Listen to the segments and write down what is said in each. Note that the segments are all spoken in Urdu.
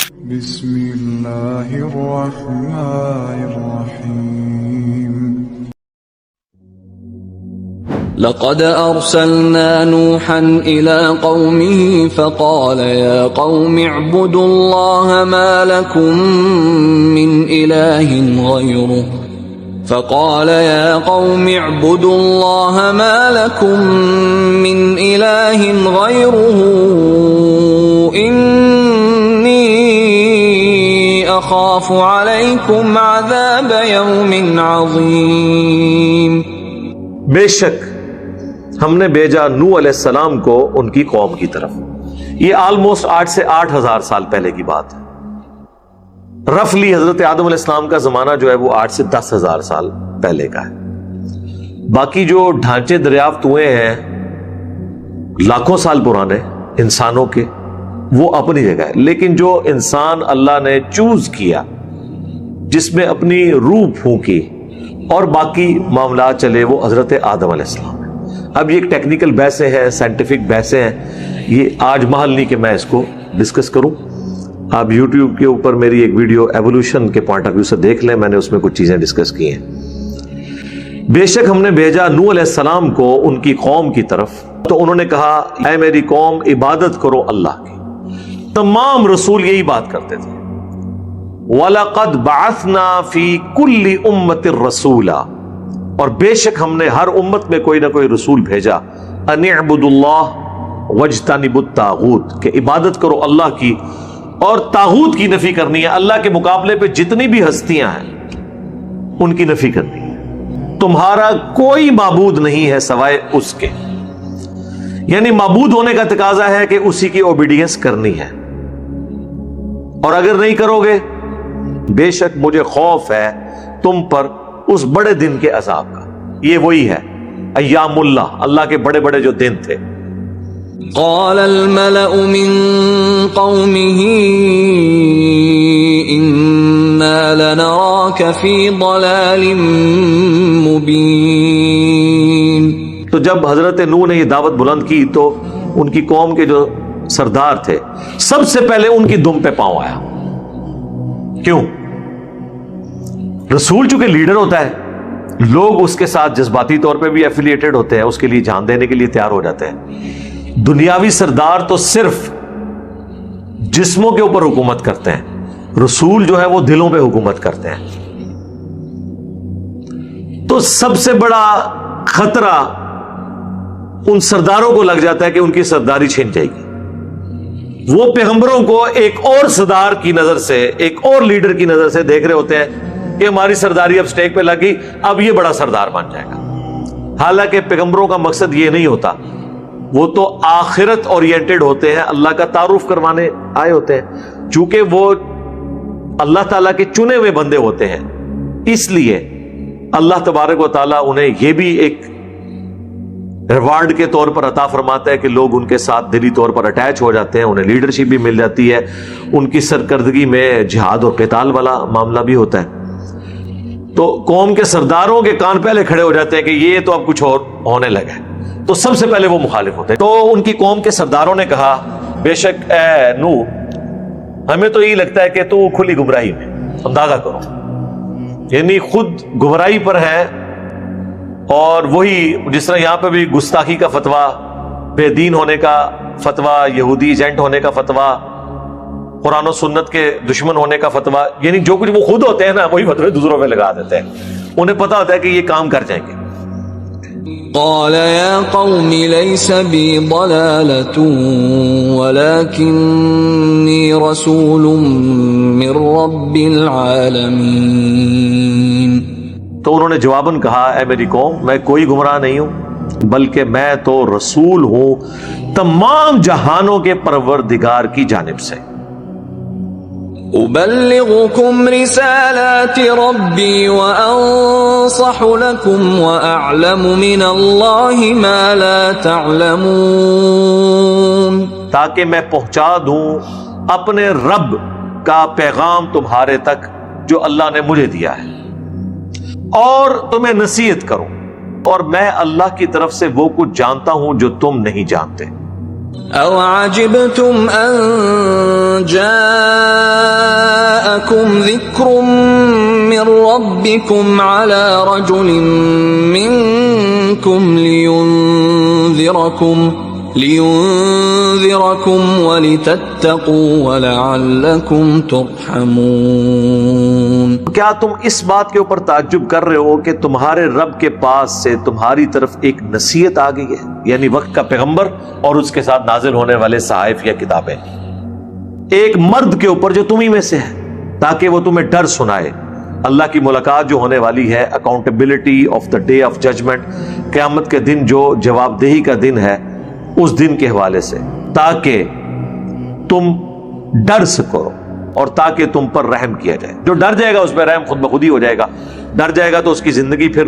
بسم اللہ الرحمن الرحیم لقد أرسلنا نوحا إلى قومه فقال يا قوم اعبدوا الله ما لكم من إله غيره إني أخاف عليكم عذاب يوم عظيم. بے شک ہم نے بھیجا نوح علیہ السلام کو ان کی قوم کی طرف. یہ آلموسٹ 8 سے 8,000 سال پہلے کی بات ہے. رفلی حضرت آدم علیہ السلام کا زمانہ جو ہے وہ 8 سے 10,000 سال پہلے کا ہے. باقی جو ڈھانچے دریافت ہوئے ہیں لاکھوں سال پرانے انسانوں کے، وہ اپنی جگہ ہے. لیکن جو انسان اللہ نے چوز کیا، جس میں اپنی روح پھونکی اور باقی معاملات چلے، وہ حضرت آدم علیہ السلام ہے. اب یہ ایک ٹیکنیکل بحثیں ہیں، سائنٹیفک بحثیں ہیں، یہ آج محل نہیں کہ میں اس کو ڈسکس کروں. آپ یوٹیوب کے اوپر میری ایک ویڈیو ایوولوشن کے پوائنٹ آف ویو سے دیکھ لیں، میں نے اس میں کچھ چیزیں ڈسکس کی ہیں. بے شک ہم نے بھیجا نوح علیہ السلام کو ان کی قوم کی طرف، تو انہوں نے کہا اے میری قوم عبادت کرو اللہ کی. تمام رسول یہی بات کرتے تھے. وَلَقَدْ بَعَثْنَا فِي كُلِّ أُمَّةٍ رَسُولًا، اور بے شک ہم نے ہر امت میں کوئی نہ کوئی رسول بھیجا. أَنِ اعْبُدُوا اللَّهَ وَاجْتَنِبُوا الطَّاغُوتَ، کہ عبادت کرو اللہ کی اور طاغوت کی نفی کرنی ہے. اللہ کے مقابلے پہ جتنی بھی ہستیاں ہیں ان کی نفی کرنی ہے. تمہارا کوئی معبود نہیں ہے سوائے اس کے. یعنی معبود ہونے کا تقاضا ہے کہ اسی کی اوبیڈینس کرنی ہے، اور اگر نہیں کرو گے بے شک مجھے خوف ہے تم پر اس بڑے دن کے عذاب کا. یہ وہی ہے ایام اللہ، اللہ کے بڑے بڑے جو دن تھے. قال الملأ من قومه إنا لنراك في ضلال مبين. تو جب حضرت نوح نے یہ دعوت بلند کی تو ان کی قوم کے جو سردار تھے سب سے پہلے ان کی دم پہ پاؤں آیا. کیوں؟ رسول چونکہ لیڈر ہوتا ہے، لوگ اس کے ساتھ جذباتی طور پہ بھی ایفیلیٹڈ ہوتے ہیں، اس کے لیے جان دینے کے لیے تیار ہو جاتے ہیں. دنیاوی سردار تو صرف جسموں کے اوپر حکومت کرتے ہیں، رسول جو ہے وہ دلوں پہ حکومت کرتے ہیں. تو سب سے بڑا خطرہ ان سرداروں کو لگ جاتا ہے کہ ان کی سرداری چھن جائے گی. وہ پیغمبروں کو ایک اور سردار کی نظر سے، ایک اور لیڈر کی نظر سے دیکھ رہے ہوتے ہیں کہ ہماری سرداری اب سٹیک پہ لگی، اب یہ بڑا سردار بن جائے گا. حالانکہ پیغمبروں کا مقصد یہ نہیں ہوتا، وہ تو آخرت اورینٹڈ ہوتے ہیں، اللہ کا تعارف کروانے آئے ہوتے ہیں. چونکہ وہ اللہ تعالیٰ کے چنے ہوئے بندے ہوتے ہیں، اس لیے اللہ تبارک و تعالیٰ انہیں یہ بھی ایک ریوارڈ کے طور پر عطا فرماتا ہے کہ لوگ ان کے ساتھ دلی طور پر اٹیچ ہو جاتے ہیں، انہیں لیڈرشپ بھی مل جاتی ہے، ان کی سرکردگی میں جہاد اور قتال والا معاملہ بھی ہوتا ہے. تو قوم کے سرداروں کے کان پہلے کھڑے ہو جاتے ہیں کہ یہ تو اب کچھ اور ہونے لگا ہے، تو سب سے پہلے وہ مخالف ہوتے ہیں. تو ان کی قوم کے سرداروں نے کہا بے شک اے نوح، ہمیں تو یہی لگتا ہے کہ تو کھلی گمراہی میں، اندازہ کرو. یعنی خود گمراہی پر ہے، اور وہی جس طرح یہاں پہ بھی گستاخی کا فتویٰ، بے دین ہونے کا فتویٰ، یہودی ایجنٹ ہونے کا فتویٰ، قرآن و سنت کے دشمن ہونے کا فتویٰ، یعنی جو کچھ وہ خود ہوتے ہیں نا وہی فتوے دوسروں پہ لگا دیتے ہیں. انہیں پتا ہوتا ہے کہ یہ کام کر جائیں گے. قال يا قوم ليس بي ضلالة ولكني رسول من رب العالمين. تو انہوں نے جواباً کہا اے میری قوم، میں کوئی گمراہ نہیں ہوں، بلکہ میں تو رسول ہوں تمام جہانوں کے پروردگار کی جانب سے. أبلغكم رسالات ربي وأنصح لكم وأعلم من الله ما لا تعلمون. تاکہ میں پہنچا دوں اپنے رب کا پیغام تمہارے تک جو اللہ نے مجھے دیا ہے، اور تمہیں نصیحت کروں، اور میں اللہ کی طرف سے وہ کچھ جانتا ہوں جو تم نہیں جانتے. أَوْ عَجِبْتُمْ أَنْ جَاءَكُمْ جاءكم ذكر من ربكم على رجل منكم لينذركم ولتتقوا ولعلكم ترحمون. کیا تم اس بات کے اوپر تعجب کر رہے ہو کہ تمہارے رب کے پاس سے تمہاری طرف ایک نصیحت آ گئی ہے، یعنی وقت کا پیغمبر اور اس کے ساتھ نازل ہونے والے صحائف یا کتابیں، ایک مرد کے اوپر جو تمہیں میں سے ہے، تاکہ وہ تمہیں ڈر سنائے اللہ کی ملاقات جو ہونے والی ہے، accountability of the day of judgement, قیامت کے دن جو جواب دہی کا دن ہے، اس دن کے حوالے سے، تاکہ تم ڈر سکو اور تاکہ تم پر رحم کیا جائے. جو ڈر جائے گا اس پہ رحم خود بخود ہی ہو جائے گا. ڈر جائے گا تو اس کی زندگی پھر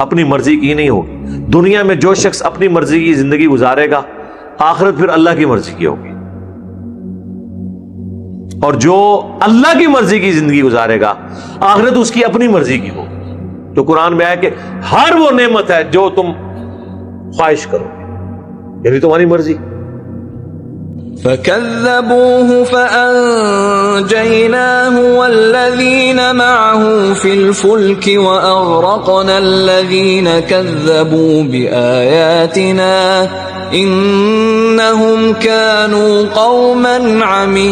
اپنی مرضی کی نہیں ہوگی. دنیا میں جو شخص اپنی مرضی کی زندگی گزارے گا، آخرت پھر اللہ کی مرضی کی ہوگی، اور جو اللہ کی مرضی کی زندگی گزارے گا، آخرت اس کی اپنی مرضی کی ہوگی. تو قرآن میں آیا کہ ہر وہ نعمت ہے جو تم خواہش کرو گے، یعنی تمہاری مرضی. فَكَذَّبُوهُ فَأَنجَيْنَاهُ وَالَّذِينَ مَعَهُ فِي الْفُلْكِ وَأَغْرَقْنَا الَّذِينَ كَذَّبُوا بِآيَاتِنَا إِنَّهُمْ كَانُوا قَوْمًا عَمِينَ.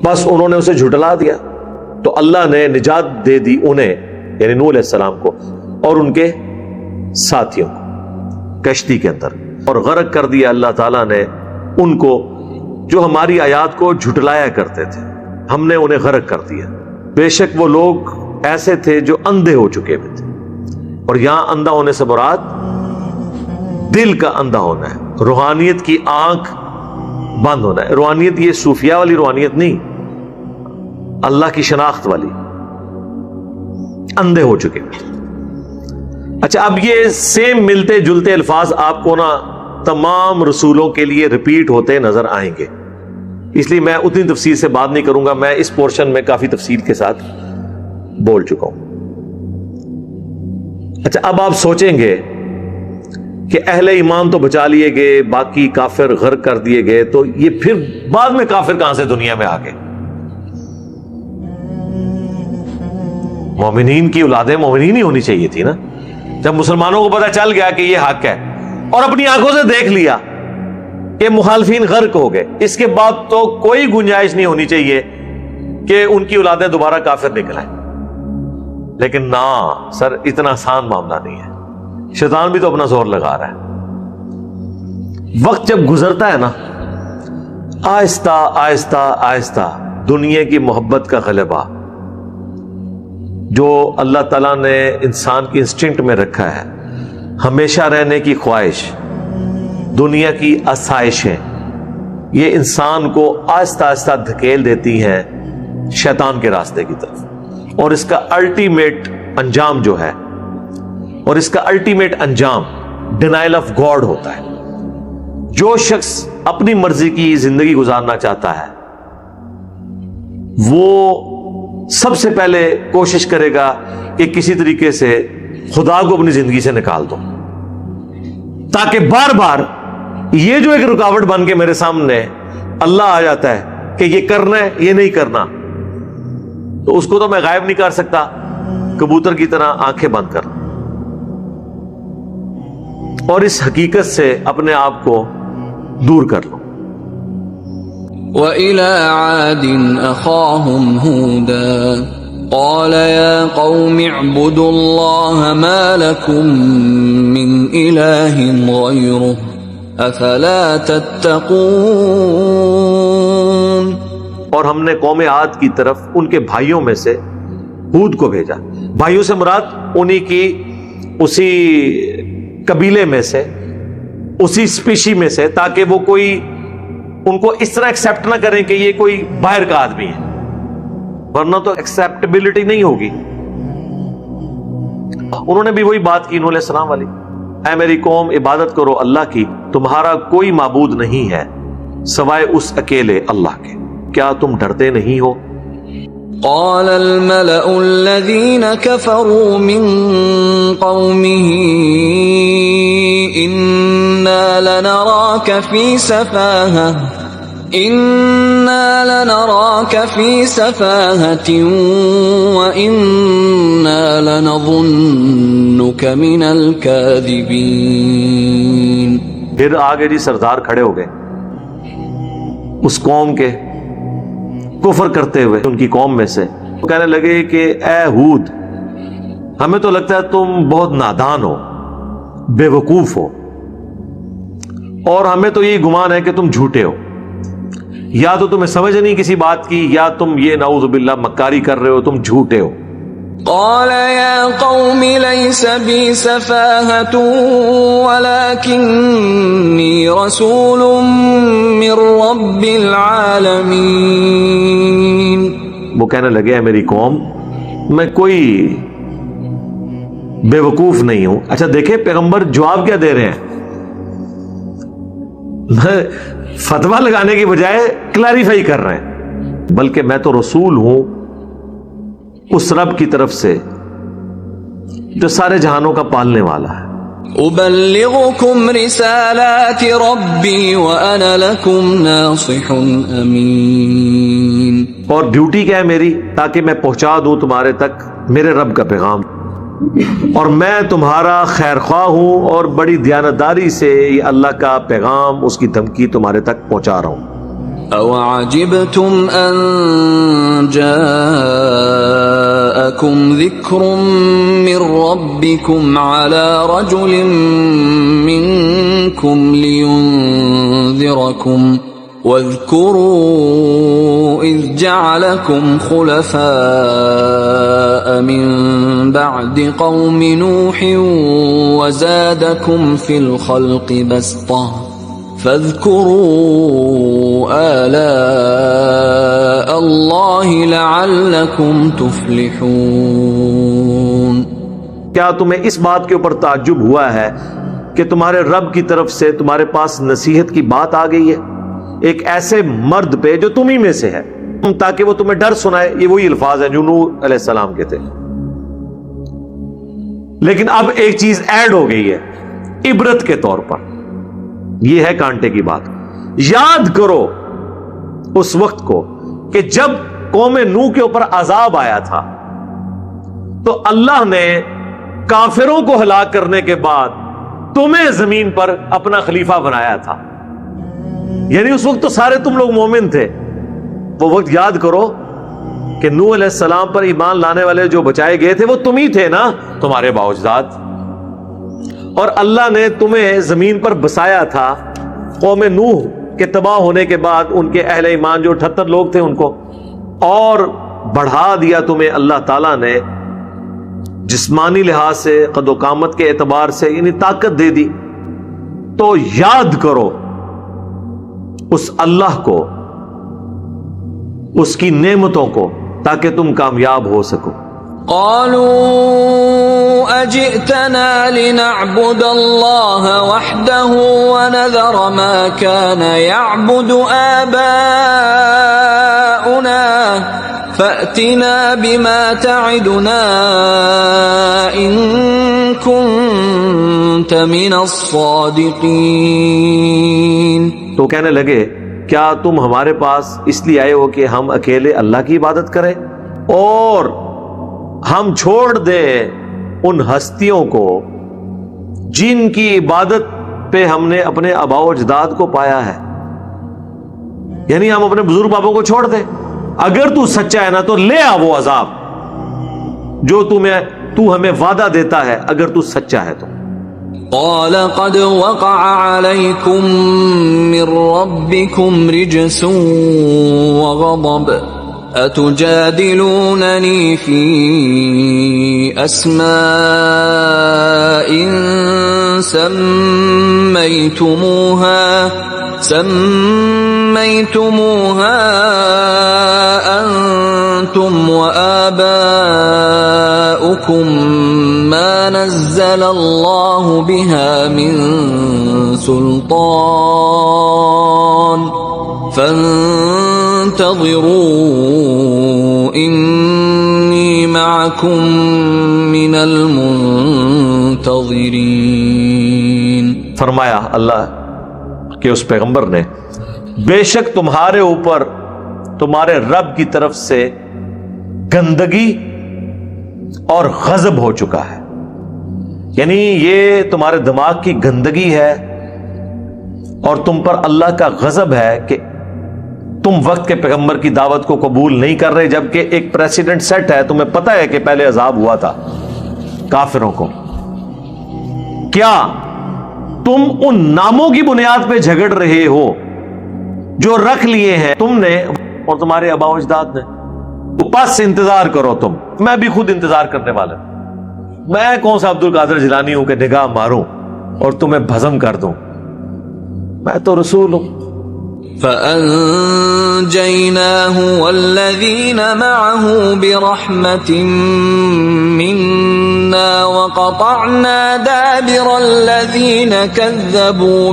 بس انہوں نے اسے جھٹلا دیا تو اللہ نے نجات دے دی انہیں، یعنی نوح علیہ السلام کو اور ان کے ساتھیوں کو کشتی کے اندر، اور غرق کر دیا اللہ تعالیٰ نے ان کو جو ہماری آیات کو جھٹلایا کرتے تھے. ہم نے انہیں غرق کر دیا. بے شک وہ لوگ ایسے تھے جو اندھے ہو چکے ہوئے تھے، اور یہاں اندھا ہونے سے مراد دل کا اندھا ہونا ہے، روحانیت کی آنکھ بند ہونا ہے. روحانیت یہ صوفیہ والی روحانیت نہیں، اللہ کی شناخت والی. اندھے ہو چکے ہوئے. اچھا، اب یہ سیم ملتے جلتے الفاظ آپ کو نا تمام رسولوں کے لیے ریپیٹ ہوتے نظر آئیں گے، اس لیے میں اتنی تفصیل سے بات نہیں کروں گا. میں اس پورشن میں کافی تفصیل کے ساتھ بول چکا ہوں. اچھا، اب آپ سوچیں گے کہ اہل ایمان تو بچا لیے گئے، باقی کافر غرق کر دیے گئے، تو یہ پھر بعد میں کافر کہاں سے دنیا میں آ گئے؟ مومنین کی اولادیں مومنین ہی ہونی چاہیے تھی نا. جب مسلمانوں کو پتہ چل گیا کہ یہ حق ہے اور اپنی آنکھوں سے دیکھ لیا کہ مخالفین غرق ہو گئے، اس کے بعد تو کوئی گنجائش نہیں ہونی چاہیے کہ ان کی اولادیں دوبارہ کافر نکل آئیں. لیکن نا سر، اتنا آسان معاملہ نہیں ہے. شیطان بھی تو اپنا زور لگا رہا ہے. وقت جب گزرتا ہے نا، آہستہ آہستہ آہستہ دنیا کی محبت کا غلبہ جو اللہ تعالیٰ نے انسان کی انسٹنکٹ میں رکھا ہے، ہمیشہ رہنے کی خواہش، دنیا کی آسائشیں، یہ انسان کو آہستہ آہستہ دھکیل دیتی ہیں شیطان کے راستے کی طرف. اور اس کا الٹیمیٹ انجام جو ہے، اور اس کا الٹیمیٹ انجام ڈینائل آف گاڈ ہوتا ہے. جو شخص اپنی مرضی کی زندگی گزارنا چاہتا ہے، وہ سب سے پہلے کوشش کرے گا کہ کسی طریقے سے خدا کو اپنی زندگی سے نکال دو، تاکہ بار بار یہ جو ایک رکاوٹ بن کے میرے سامنے اللہ آ جاتا ہے کہ یہ کرنا ہے، یہ نہیں کرنا، تو اس کو تو میں غائب نہیں کر سکتا کبوتر کی طرح آنکھیں بند کر، اور اس حقیقت سے اپنے آپ کو دور کر لو. وَإِلَى عَادٍ أَخَاهُمْ هُودًا قَالَ يَا قَوْمِ اعْبُدُوا اللَّهَ مَا لَكُمْ مِنْ إِلَٰهٍ غَيْرُهُ أَفَلَا تَتَّقُونَ. اور ہم نے قوم عاد کی طرف ان کے بھائیوں میں سے ہود کو بھیجا. بھائیوں سے مراد انہی کی اسی قبیلے میں سے، اسی اسپیشی میں سے، تاکہ وہ کوئی ان کو اس طرح ایکسپٹ نہ کریں کہ یہ کوئی باہر کا آدمی ہے، ورنہ تو ایکسپٹیبلٹی نہیں ہوگی. انہوں نے بھی وہی بات کی نوح علیہ السلام والی، اے میری قوم عبادت کرو اللہ کی، تمہارا کوئی معبود نہیں ہے سوائے اس اکیلے اللہ کے، کیا تم ڈرتے نہیں ہو؟ قال الملأ الذين كفروا من قومه إنا إِنَّا لَنَرَاكَ فِي سَفَاهَةٍ وَإِنَّا لَنَظُنُّكَ مِنَ الْكَاذِبِينَ. پھر آگے جی سردار کھڑے ہو گئے اس قوم کے کفر کرتے ہوئے ان کی قوم میں سے. وہ کہنے لگے کہ اے ہود، ہمیں تو لگتا ہے تم بہت نادان ہو، بے وقوف ہو، اور ہمیں تو یہ گمان ہے کہ تم جھوٹے ہو. یا تو تمہیں سمجھ نہیں کسی بات کی، یا تم یہ نعوذ باللہ مکاری کر رہے ہو، تم جھوٹے ہو. قال يا قوم ليس بي سفاهة ولكني رسول من رب العالمين. وہ کہنے لگے اے میری قوم، میں کوئی بے وقوف نہیں ہوں. اچھا دیکھیں پیغمبر جواب کیا دے رہے ہیں، فتویٰ لگانے کی بجائے کلیریفائی کر رہے ہیں، بلکہ میں تو رسول ہوں اس رب کی طرف سے جو سارے جہانوں کا پالنے والا ہے. أبلغكم رسالات ربي وأنا لكم ناصح أمين. اور ڈیوٹی کیا ہے میری، تاکہ میں پہنچا دوں تمہارے تک میرے رب کا پیغام، اور میں تمہارا خیر خواہ ہوں اور بڑی دیانتداری سے یہ اللہ کا پیغام، اس کی دھمکی تمہارے تک پہنچا رہا ہوں. أَوَعَجِبْتُمْ أَن جَاءَكُمْ ذِكْرٌ مِّن رَّبِّكُمْ عَلَى رَجُلٍ مِّنكُمْ لِيُنذِرَكُمْ وَاذْكُرُوا إِذْ جَعَلَكُمْ خُلَفَاءَ مِن بَعْدِ قَوْمِ نُوحٍ وَزَادَكُمْ فِي الْخَلْقِ بَسْطَةً فَاذْكُرُوا آلَاءَ اللَّهِ لَعَلَّكُمْ تُفْلِحُونَ. کیا تمہیں اس بات کے اوپر تعجب ہوا ہے کہ تمہارے رب کی طرف سے تمہارے پاس نصیحت کی بات آ گئی ہے ایک ایسے مرد پہ جو تم ہی میں سے ہے، تاکہ وہ تمہیں ڈر سنائے. یہ وہی الفاظ ہیں جو نوح علیہ السلام کے تھے. لیکن اب ایک چیز ایڈ ہو گئی ہے عبرت کے طور پر. یہ ہے کانٹے کی بات. یاد کرو اس وقت کو کہ جب قوم نوح کے اوپر عذاب آیا تھا تو اللہ نے کافروں کو ہلاک کرنے کے بعد تمہیں زمین پر اپنا خلیفہ بنایا تھا. یعنی اس وقت تو سارے تم لوگ مومن تھے. وہ وقت یاد کرو کہ نوح علیہ السلام پر ایمان لانے والے جو بچائے گئے تھے وہ تم ہی تھے نا، تمہارے باوجداد. اور اللہ نے تمہیں زمین پر بسایا تھا. قوم نوح کے تباہ ہونے کے بعد ان کے اہل ایمان جو 78 لوگ تھے ان کو اور بڑھا دیا تمہیں اللہ تعالیٰ نے، جسمانی لحاظ سے، قد و قامت کے اعتبار سے، یعنی طاقت دے دی. تو یاد کرو اس اللہ کو، اس کی نعمتوں کو، تاکہ تم کامیاب ہو سکو. قالوا أجئتنا لنعبد الله وحده ونذر ما كان يعبد آباؤنا فأتنا بما تعدنا إن كنت من الصادقين. تو کہنے لگے کیا تم ہمارے پاس اس لیے آئے ہو کہ ہم اکیلے اللہ کی عبادت کریں اور ہم چھوڑ دیں ان ہستیوں کو جن کی عبادت پہ ہم نے اپنے آباء و اجداد کو پایا ہے؟ یعنی ہم اپنے بزرگ بابوں کو چھوڑ دیں؟ اگر تو سچا ہے نا تو لے آ وہ عذاب جو تو ہمیں وعدہ دیتا ہے، اگر تو سچا ہے تو. قال قد وقع عليكم من ربكم رجس وغضب أتجادلونني في أسماء سميتموها أنتم وآباؤكم ما نزل الله بها من سلطان فانتظروا إني معكم من المنتظرين. فرمایا اللہ کہ اس پیغمبر نے، بے شک تمہارے اوپر تمہارے رب کی طرف سے گندگی اور غضب ہو چکا ہے. یعنی یہ تمہارے دماغ کی گندگی ہے اور تم پر اللہ کا غضب ہے کہ تم وقت کے پیغمبر کی دعوت کو قبول نہیں کر رہے، جبکہ ایک پریسیڈنٹ سیٹ ہے. تمہیں پتہ ہے کہ پہلے عذاب ہوا تھا کافروں کو. کیا تم ان ناموں کی بنیاد پہ جھگڑ رہے ہو جو رکھ لیے ہیں تم نے اور تمہارے آباء و اجداد نے؟ بس انتظار کرو تم، میں بھی خود انتظار کرنے والا ہوں. میں کون سا عبد القادر جیلانی ہوں کہ نگاہ ماروں اور تمہیں بھسم کر دوں؟ میں تو رسول ہوں. فَأَنجَيْنَاهُ وَالَّذِينَ مَعَهُ بِرَحْمَةٍ مِنَّا وَقَطَعْنَا دَابِرَ الَّذِينَ كَذَّبُوا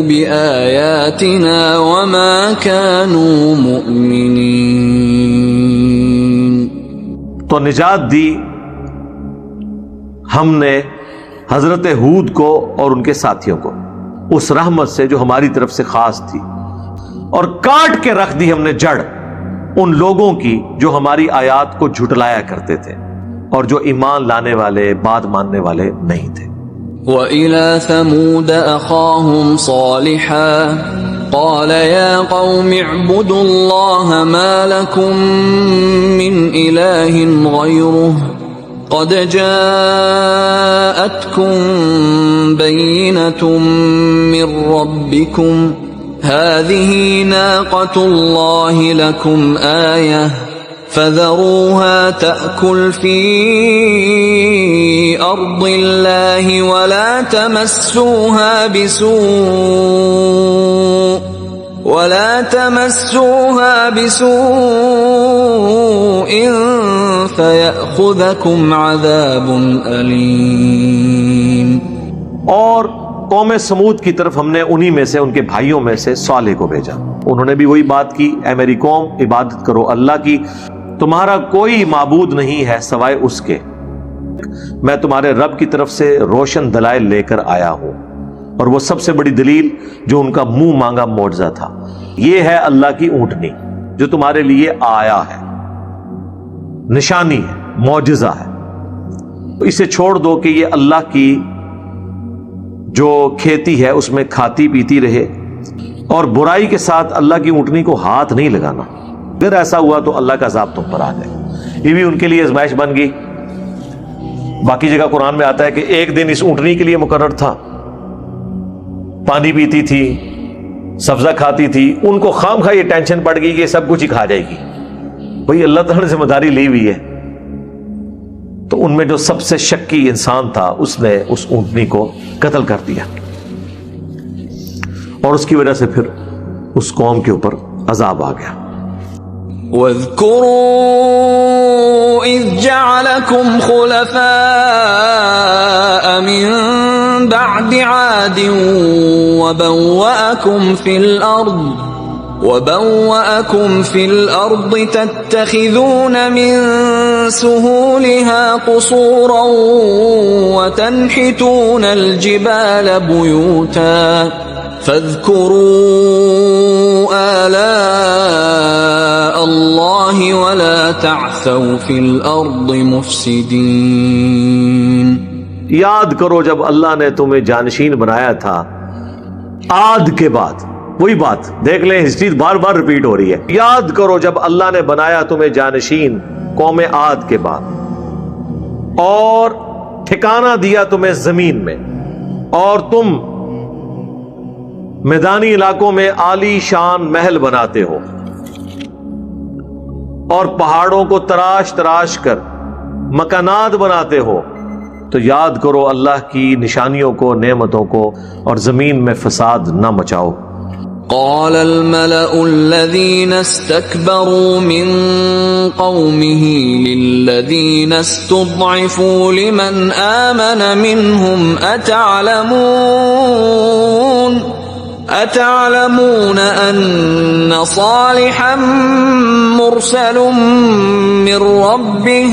بِآيَاتِنَا وَمَا كَانُوا مُؤْمِنِينَ. تو نجات دی ہم نے حضرت ہود کو اور ان کے ساتھیوں کو اس رحمت سے جو ہماری طرف سے خاص تھی، اور کاٹ کے رکھ دی ہم نے جڑ ان لوگوں کی جو ہماری آیات کو جھٹلایا کرتے تھے اور جو ایمان لانے والے، بات ماننے والے نہیں تھے. وَإِلَى ثَمُودَ أَخَاهُمْ صَالِحًا قَالَ يَا قَوْمِ اعْبُدُوا اللَّهَ مَا لَكُمْ مِنْ إِلَٰهٍ غَيْرُهُ قَدْ جَاءَتْكُمْ بَيِّنَةٌ مِّن رَّبِّكُمْ هَٰذِهِ نَاقَةُ اللَّهِ لَكُمْ آيَةً فَذَرُوهَا تَأْكُلْ فِي أَرْضِ اللَّهِ وَلَا تَمَسُّوهَا بِسُوءٍ فَيَأْخُذَكُمْ عَذَابٌ أَلِيمٌ. اور قوم سمود کی طرف ہم نے انہی میں سے، ان کے بھائیوں میں سے صالح کو بھیجا. انہوں نے بھی وہی بات کی، اے میری قوم عبادت کرو اللہ کی، تمہارا کوئی معبود نہیں ہے سوائے اس کے، میں تمہارے رب کی طرف سے روشن دلائل لے کر آیا ہوں. اور وہ سب سے بڑی دلیل جو ان کا منہ مانگا معجزہ تھا، یہ ہے اللہ کی اونٹنی جو تمہارے لیے آیا ہے، نشانی ہے، معجزہ ہے. تو اسے چھوڑ دو کہ یہ اللہ کی جو کھیتی ہے اس میں کھاتی پیتی رہے، اور برائی کے ساتھ اللہ کی اونٹنی کو ہاتھ نہیں لگانا. اگر ایسا ہوا تو اللہ کا عذاب تم پر آ جائے. یہ بھی ان کے لیے آزمائش بن گئی. باقی جگہ قرآن میں آتا ہے کہ ایک دن اس اونٹنی کے لیے مقرر تھا، پانی پیتی تھی، سبزہ کھاتی تھی، ان کو خام خواہ یہ ٹینشن پڑ گئی کہ سب کچھ ہی کھا جائے گی. وہی اللہ تعالیٰ نے ذمہ داری لی ہوئی ہے. تو ان میں جو سب سے شکی انسان تھا اس نے اس اونٹنی کو قتل کر دیا، اور اس کی وجہ سے پھر اس قوم کے اوپر عذاب آ گیا. وَاذْكُرُوا إِذْ جَعَلَكُمْ خُلَفَاءَ مِن بَعْدِ عَادٍ وَبَوَّأَكُمْ فِي الْأَرْضِ تَتَّخِذُونَ مِن سُهُولِهَا قُصُورًا وَتَنْحِتُونَ الْجِبَالَ بُيُوتًا فَاذْكُرُوا آلَاءَ اللَّهِ وَلَا تَعْثَوْا فِي الْأَرْضِ مُفْسِدِينَ. یاد کرو جب اللہ نے تمہیں جانشین بنایا تھا عاد کے بعد. وہی بات دیکھ لیں، ہسٹری بار بار ریپیٹ ہو رہی ہے. یاد کرو جب اللہ نے بنایا تمہیں جانشین قوم عاد کے بعد، اور ٹھکانہ دیا تمہیں زمین میں، اور تم میدانی علاقوں میں عالی شان محل بناتے ہو اور پہاڑوں کو تراش تراش کر مکانات بناتے ہو. تو یاد کرو اللہ کی نشانیوں کو، نعمتوں کو، اور زمین میں فساد نہ مچاؤ. قال الملأ الذين استكبروا من قومه للذين استضعفوا لمن آمن منهم أتعلمون أن صالحا مرسل من ربه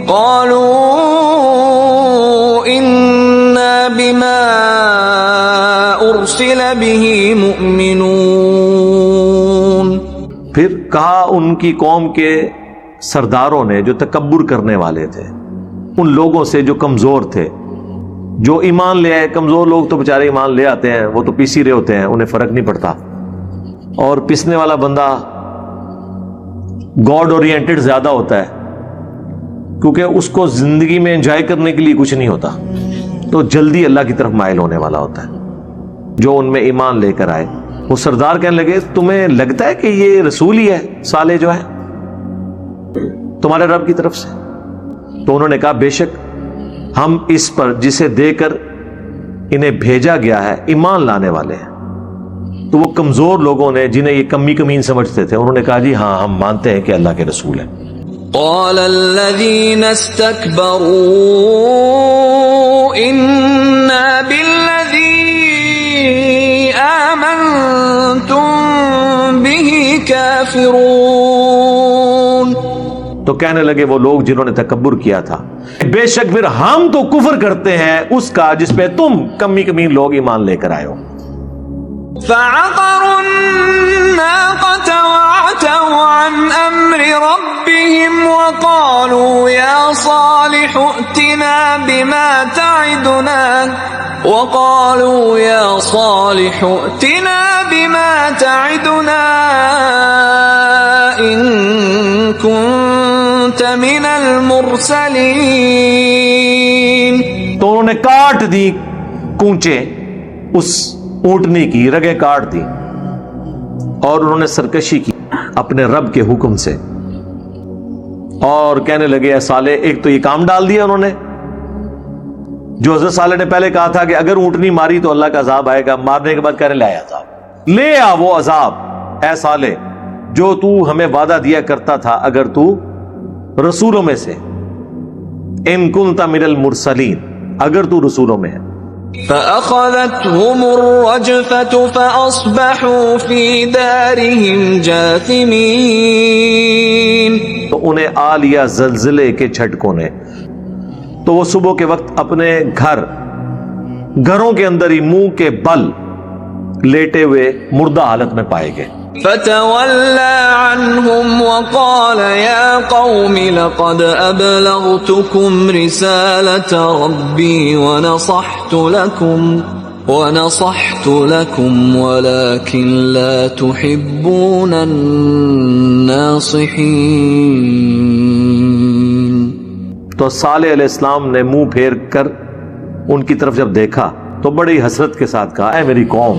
قالوا إنا بما أرسل به مؤمنون. پھر کہا ان کی قوم کے سرداروں نے جو تکبر کرنے والے تھے، ان لوگوں سے جو کمزور تھے، جو ایمان لے آئے. کمزور لوگ تو بیچارے ایمان لے آتے ہیں، وہ تو پیسی رہے ہوتے ہیں، انہیں فرق نہیں پڑتا. اور پیسنے والا بندہ گاڈ اورینٹڈ زیادہ ہوتا ہے، کیونکہ اس کو زندگی میں انجوائے کرنے کے لیے کچھ نہیں ہوتا، تو جلدی اللہ کی طرف مائل ہونے والا ہوتا ہے. جو ان میں ایمان لے کر آئے، وہ سردار کہنے لگے تمہیں لگتا ہے کہ یہ رسول ہی ہے صالح جو ہے تمہارے رب کی طرف سے؟ تو انہوں نے کہا بے شک ہم اس پر جسے دے کر انہیں بھیجا گیا ہے ایمان لانے والے ہیں. تو وہ کمزور لوگوں نے جنہیں یہ کمی کمین سمجھتے تھے، انہوں نے کہا جی ہاں ہم مانتے ہیں کہ اللہ کے رسول ہیں. قال الذين استكبروا إنا بالذي آمنتم به كافرون. تو کہنے لگے وہ لوگ جنہوں نے تکبر کیا تھا، بے شک پھر ہم تو کفر کرتے ہیں اس کا جس پہ تم کمی کمین لوگ ایمان لے کر آئے ہو. فعقروا الناقة وعتوا عن أمر ربهم وقالوا يا صالح ائتنا بما تعدنا إن كنت من المرسلين. تو انہوں نے کاٹ دی کونچے اس اونٹنی کی، رگیں کاٹ دی، اور انہوں نے سرکشی کی اپنے رب کے حکم سے، اور کہنے لگے اے صالح، ایک تو یہ کام ڈال دیا انہوں نے جو حضرت صالح نے پہلے کہا تھا کہ اگر اونٹنی ماری تو اللہ کا عذاب آئے گا، مارنے کے بعد کہنے لے آیا عذاب، لے آ وہ عذاب اے صالح جو تو ہمیں وعدہ دیا کرتا تھا اگر تو رسولوں میں سے، ان کنت من المرسلین، اگر تو رسولوں میں ہے. فأخذتهم الرجفة فأصبحوا في دارهم جاثمين. تو انہیں آ لیا زلزلے کے جھٹکوں نے، تو وہ صبح کے وقت اپنے گھروں کے اندر ہی منہ کے بل لیٹے ہوئے مردہ حالت میں پائے گئے. فتولى عنهم وقال يا قوم لقد أبلغتكم رسالة ربي ونصحت لكم ولكن لا تحبون الناصحين. تو صالح علیہ السلام نے منہ پھیر کر ان کی طرف جب دیکھا تو بڑی حسرت کے ساتھ کہا اے میری قوم،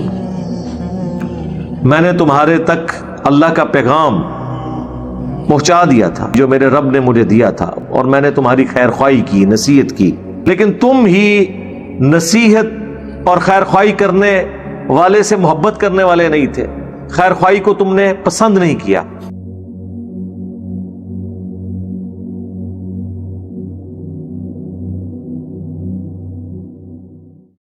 میں نے تمہارے تک اللہ کا پیغام پہنچا دیا تھا جو میرے رب نے مجھے دیا تھا، اور میں نے تمہاری خیر خواہی کی، نصیحت کی، لیکن تم ہی نصیحت اور خیر خواہی کرنے والے سے محبت کرنے والے نہیں تھے، خیر خواہی کو تم نے پسند نہیں کیا.